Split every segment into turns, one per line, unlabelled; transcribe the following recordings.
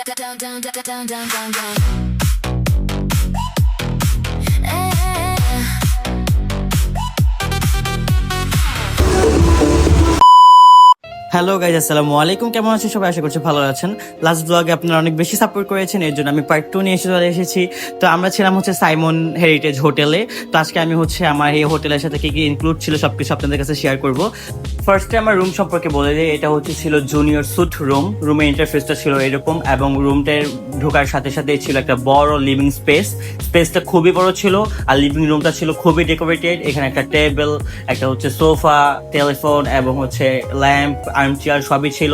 down, down, down, down, down, down, down.
Hello guys, আসসালামু আলাইকুম। কেমন আছেন সবাই? আশা করছি ভালো আছেন। লাস্ট ব্লগে আপনারা অনেক বেশি সাপোর্ট করেছেন, এর জন্য আমি পার্ট 2 নিয়ে চলে এসেছি। তো আমরা ছিলাম হচ্ছে সাইমন হেরিটেজ হোটেলে। তো আজকে আমি হচ্ছে আমার এই হোটেলের সাথে কি কি ইনক্লুড ছিল সবকিছু আপনাদের কাছে শেয়ার করব। ফার্স্টে আমার রুম সম্পর্কে বলে দিই, এটা হচ্ছে ছিল জুনিয়র সুট রুম। রুমের ইন্টারফেসটা ছিল এরকম, এবং রুমটার ঢোকার সাথে সাথে ছিল একটা বড় লিভিং স্পেসটা খুবই বড় ছিল, আর লিভিং রুমটা ছিল খুবই ডেকোরেটেড। এখানে একটা টেবিল, একটা হচ্ছে সোফা, টেলিফোন এবং হচ্ছে ল্যাম্প, আর্ম চেয়ার সবই ছিল।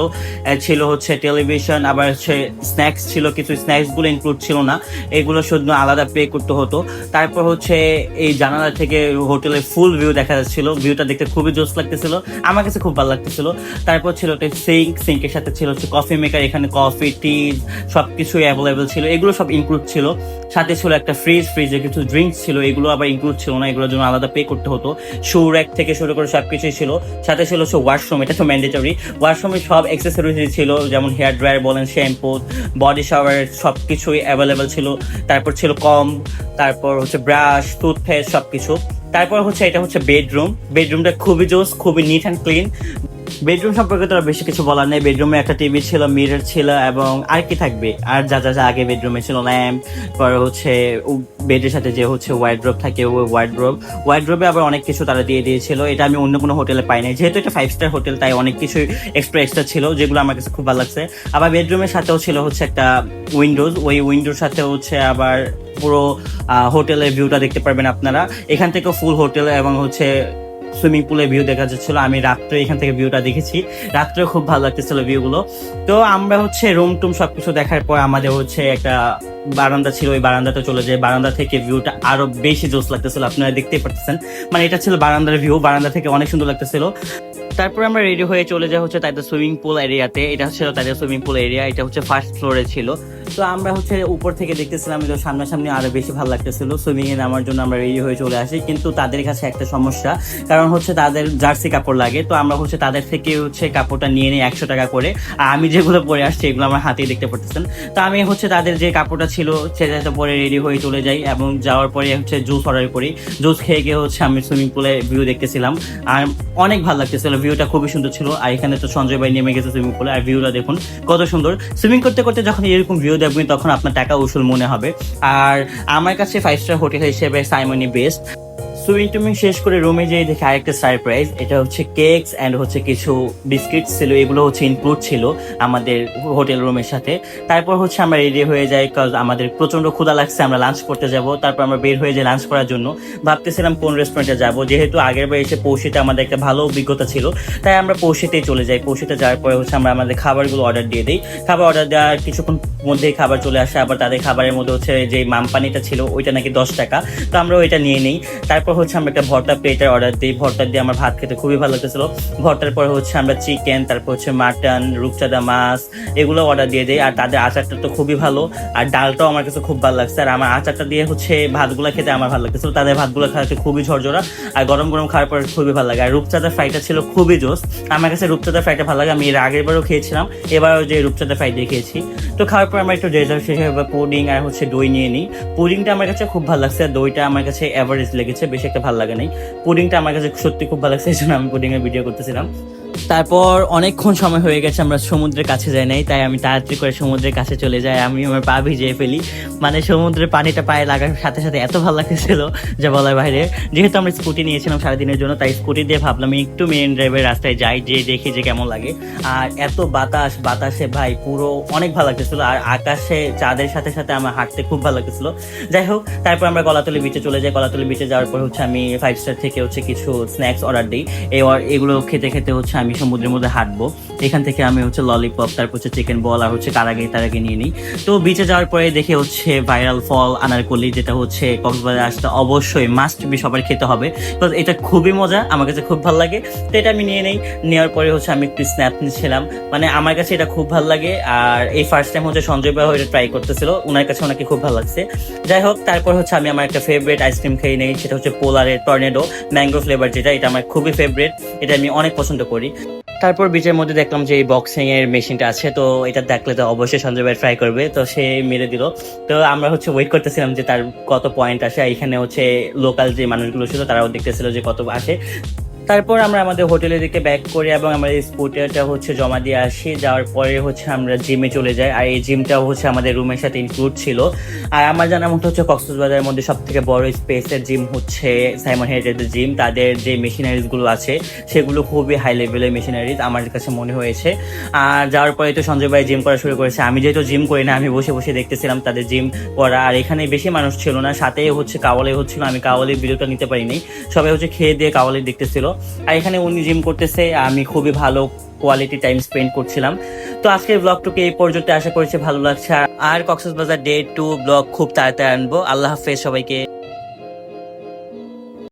ছিল হচ্ছে টেলিভিশন, আবার হচ্ছে স্ন্যাক্স ছিল। কিছু স্ন্যাক্স গুলো ইনক্লুড ছিল না, এগুলো শুধু আলাদা পে করতে হতো। তারপর হচ্ছে এই জানালা থেকে হোটেলের ফুল ভিউ দেখা যাচ্ছিল। ভিউটা দেখতে খুবই জোস লাগতেছিল, আমার কাছে খুব ভালো লাগতেছিল। তারপর ছিল একটা সিঙ্কের সাথে ছিল হচ্ছে কফি মেকার। এখানে কফি, টি সবকিছুই অ্যাভেলেবেল ছিল, এগুলো সব ইনক্লুড ছিল। সাথে ছিল একটা ফ্রিজে কিছু ড্রিঙ্কস ছিল, এগুলো আবার ইনক্লুড ছিল না, এগুলোর জন্য আলাদা পে করতে হতো। শু র্যাক থেকে শুরু করে সবকিছুই ছিল। সাথে ছিল হচ্ছে ওয়াশরুম, এটা তো ম্যান্ডেটরি। ওয়াশরুমে সব অ্যাক্সেসরিজ ছিল, যেমন হেয়ার ড্রায়ার বলেন, শ্যাম্পু, বডি শাওয়ার সবকিছুই অ্যাভেলেবেল ছিল। তারপর ছিল কম, তারপর হচ্ছে ব্রাশ, টুথপেস্ট সবকিছু। তারপর হচ্ছে এটা হচ্ছে বেডরুমটা খুবই জোস, খুবই নিট অ্যান্ড ক্লিন। বেডরুম সম্পর্কে তো আর বেশি কিছু বলার নেই। বেডরুমে একটা টিভি ছিল, মিরর ছিল, এবং আর কি থাকবে, আর যা যা যা আগে বেডরুমে ছিল, ল্যাম্প, পরে হচ্ছে বেডের সাথে যে হচ্ছে ওয়ার্ড্রোব থাকে, ওই ওয়ার্ড্রোবে আবার অনেক কিছু তারা দিয়ে দিয়েছিল। এটা আমি অন্য কোনো হোটেলে পাই নাই, যেহেতু এটা 5 স্টার হোটেল, তাই অনেক কিছু এক্সট্রা ছিল, যেগুলো আমার কাছে খুব ভালো লাগছে। আবার বেডরুমের সাথেও ছিল হচ্ছে একটা ওই উইন্ডোর সাথে হচ্ছে আবার পুরো হোটেলের ভিউটা দেখতে পারবেন আপনারা। এখান থেকে ফুল হোটেল এবং হচ্ছে সুইমিং পুলের ভিউ দেখা যাচ্ছিল। আমি রাত্রে এখান থেকে ভিউটা দেখেছি, রাত্রে খুব ভালো লাগতেছিল ভিউগুলো। তো আমরা হচ্ছে রুম টুম সবকিছু দেখার পর আমাদের হচ্ছে একটা বারান্দা ছিল, ওই বারান্দাতে চলে যায়। বারান্দা থেকে ভিউটা আরো বেশি জোস লাগতেছিল, আপনারা দেখতেই পাচ্ছেন। মানে এটা ছিল বারান্দার ভিউ, বারান্দা থেকে অনেক সুন্দর লাগতেছিল। তারপরে আমরা রেডি হয়ে চলে যাই হচ্ছে তাদের সুইমিং পুল এরিয়াতে। এটা ছিল তাদের সুইমিং পুল এরিয়া, এটা হচ্ছে ফার্স্ট ফ্লোরে ছিল। তো আমরা হচ্ছে উপর থেকে দেখতেছিলাম, এটা সামনাসামনি আরো বেশি ভালো লাগতেছিল। সুইমিং এ নামার জন্য আমরা রেডি হয়ে চলে আসি, কিন্তু তাদের কাছে একটা সমস্যা, কারণ হচ্ছে তাদের জার্সি কাপড় লাগে। তো আমরা হচ্ছে তাদের থেকে হচ্ছে কাপড়টা নিয়ে নিই 100 টাকা করে, আর আমি যেগুলো পরে আসছি এগুলো আমার হাতেই দেখতে পারতেছেন। তো আমি হচ্ছে তাদের যে কাপড়টা ছিল সেটাতে পরে রেডি হয়ে চলে যাই, এবং যাওয়ার পরে হচ্ছে জুস অর্ডার করি। জুস খেয়ে গিয়ে হচ্ছে আমি সুইমিং পুলে ভিউ দেখতেছিলাম, আর অনেক ভালো লাগতেছিল, ভিউটা খুবই সুন্দর ছিল। আর এখানে তো সঞ্জয় ভাই নেমে গেছে সুইমিং পুলে, আর ভিউটা দেখুন কত সুন্দর। সুইমিং করতে করতে যখন এরকম ভিউ দেখবেন তখন আপনার টাকা উসুল মনে হবে। আর আমার কাছে 5 স্টার হোটেল হিসেবে সাইমনই বেস্ট। সুইমিং টুইমিং শেষ করে রুমে যেয়ে দেখে আরেকটা সারপ্রাইজ, এটা হচ্ছে কেকস অ্যান্ড হচ্ছে কিছু বিস্কিটস ছিল, এগুলো হচ্ছে ইনক্লুড ছিল আমাদের হোটেল রুমের সাথে। তারপর হচ্ছে আমরা রেডি হয়ে যাই, কারণ আমাদের প্রচন্ড ক্ষুধা লাগছে, আমরা লাঞ্চ করতে যাব। তারপর আমরা বের হয়ে যাই লাঞ্চ করার জন্য। ভাবতেছিলাম কোন রেস্টুরেন্টে যাব, যেহেতু আগের বার এসে পৌঁছিতে আমাদের একটা ভালো অভিজ্ঞতা ছিল, তাই আমরা পৌঁছিতেই চলে যাই। পৌঁছিতে যাওয়ার পরে হচ্ছে আমরা আমাদের খাবারগুলো অর্ডার দিয়ে দিই। খাবার অর্ডার দেওয়ার কিছুক্ষণ মধ্যেই খাবার চলে আসে। আবার তাদের খাবারের মধ্যে হচ্ছে যে মামপানিটা ছিল ওইটা নাকি 10 টাকা, তো আমরা ওইটা নিয়ে নিই। তারপর হচ্ছে আমরা একটা ভর্তা প্লেটের অর্ডার দিই, ভর্তা দিয়ে আমার ভাত খেতে খুবই ভালো লাগতেছিল। ভর্তার পরে হচ্ছে আমরা চিকেন, তারপর হচ্ছে মাটন, রূপচাঁদা মাছ, এগুলো অর্ডার দিয়ে দিই। আর তাদের আচারটা তো খুবই ভালো, আর ডালটাও আমার কাছে খুব ভালো লাগছে। আর আমার আচারটা দিয়ে হচ্ছে ভাতগুলো খেতে আমার ভালো লাগতেছিল। তাদের ভাতগুলো খাওয়াতে খুবই ঝরঝরা, আর গরম গরম খাওয়ার পরে খুবই ভালো লাগে। আর রূপচাঁদা ফ্রাইটা ছিল খুবই জোস, আমার কাছে রূপচাঁদা ফ্রাইটা ভালো লাগে। আমি এর আগের বারও খেয়েছিলাম, এবারও যে রূপচাঁদা ফ্রাই দিয়ে খেয়েছি। তো খাওয়ার পর আমরা একটু ডেজার্ট হিসেবে পুডিং আর হচ্ছে দই নিয়ে নিই। পুডিংটা আমার কাছে খুব ভালো লাগছে, আর দইটা আমার কাছে অ্যাভারেজ লেগেছে, বেশি একটা ভালো লাগে নাই। পুডিংটা আমার কাছে সত্যি খুব ভালো লাগছে, এই জন্য আমি পুডিংয়ের ভিডিও করতেছিলাম। তারপর অনেকক্ষণ সময় হয়ে গেছে, আমরা সমুদ্রের কাছে যাই নাই, তাই আমি তাড়াতাড়ি করে সমুদ্রের কাছে চলে যাই। আমি আমার পা ভিজিয়ে ফেলি, মানে সমুদ্রের পানিটা পায়ে লাগার সাথে সাথে এত ভালো লাগতেছিল যে বলার বাইরে। যেহেতু আমরা স্কুটি নিয়েছিলাম সারাদিনের জন্য, তাই স্কুটি দিয়ে ভাবলাম একটু মেরিন ড্রাইভের রাস্তায় যাই, যে দেখি যে কেমন লাগে। আর এত বাতাসে ভাই পুরো অনেক ভালো লাগতেছিল, আর আকাশে চাঁদের সাথে সাথে আমার হাঁটতে খুব ভালো লাগতেছিল। যাই হোক, তারপর আমরা কলাতলি বিচে চলে যাই। কলাতলি বিচে যাওয়ার পর হচ্ছে আমি 5 স্টার থেকে হচ্ছে কিছু স্ন্যাক্স অর্ডার দিই। এগুলো খেতে খেতে হচ্ছে আমি সমুদ্রের মধ্যে হাঁটবো। এখান থেকে আমি হচ্ছে ললিপপ, তারপর হচ্ছে চিকেন বল আর হচ্ছে তারাগে নিয়ে নিই। তো বিচে যাওয়ার পরে দেখে হচ্ছে ভাইরাল ফল আনারকলি, যেটা হচ্ছে কক্সবাজারে আসতে অবশ্যই মাস্ট বি সবার খেতে হবে, বিকজ এটা খুবই মজা, আমার কাছে খুব ভালো লাগে। তো এটা আমি নিয়ে নেই। নেওয়ার পরে হচ্ছে আমি একটু স্ন্যাপ নিচ্ছিলাম, মানে আমার কাছে এটা খুব ভালো লাগে। আর এই ফার্স্ট টাইম হচ্ছে সঞ্জয় ভাই এটা ট্রাই করতেছিল, ওনার কাছে ওনাকে খুব ভালো লাগছে। যাই হোক, তারপর হচ্ছে আমি আমার একটা ফেভারিট আইসক্রিম খেয়ে নেই, সেটা হচ্ছে পোলারের টর্নেডো ম্যাঙ্গো ফ্লেভার, যেটা এটা আমার খুবই ফেভারিট, এটা আমি অনেক পছন্দ করি। তারপর বিচের মধ্যে দেখলাম যে এই বক্সিং এর মেশিনটা আছে, তো এটা দেখলে তো অবশ্যই সঞ্জয় ভাই ট্রাই করবে, তো সে মেরে দিল। তো আমরা হচ্ছে ওয়েট করতেছিলাম যে তার কত পয়েন্ট আসে। এখানে হচ্ছে লোকাল যে মানুষগুলো ছিল তারাও দেখতেছিল যে কত আসে। তারপর আমরা আমাদের হোটেলের দিকে ব্যাক করি এবং আমরা এই স্কুটারটা হচ্ছে জমা দিয়ে আসি। যাওয়ার পরে হচ্ছে আমরা জিমে চলে যাই, আর এই জিমটাও হচ্ছে আমাদের রুমের সাথে ইনক্লুড ছিল। আর আমার জানার মতো হচ্ছে কক্সবাজারের মধ্যে সব থেকে বড় স্পেসের জিম হচ্ছে সাইমন হেরিটেজের জিম। তাদের যে মেশিনারিজগুলো আছে সেগুলো খুবই হাই লেভেলের মেশিনারিজ আমার কাছে মনে হয়েছে। আর যাওয়ার পরে তো সঞ্জয় ভাই জিম করা শুরু করেছে। আমি যেহেতু জিম করি না, আমি বসে বসে দেখতেছিলাম তাদের জিম করা। আর এখানে বেশি মানুষ ছিল না, সাথে হচ্ছে কাওয়ালি হচ্ছিল। আমি কাওয়ালির ভিডিওটা নিতে পারিনি, সবাই হচ্ছে খেয়ে দিয়ে কাওয়ালি দেখতেছিল। আর এখানে উনি জিম করতেছে, আমি খুবই ভালো কোয়ালিটি টাইম স্পেন্ড করছিলাম। তো আজকের ব্লগটুকু এই পর্যন্ত, আশা করছি ভালো লাগছে। আর কক্সবাজার ডে 2 ব্লগ খুব তাড়াতাড়ি আনবো। আল্লাহ হাফেজ সবাইকে।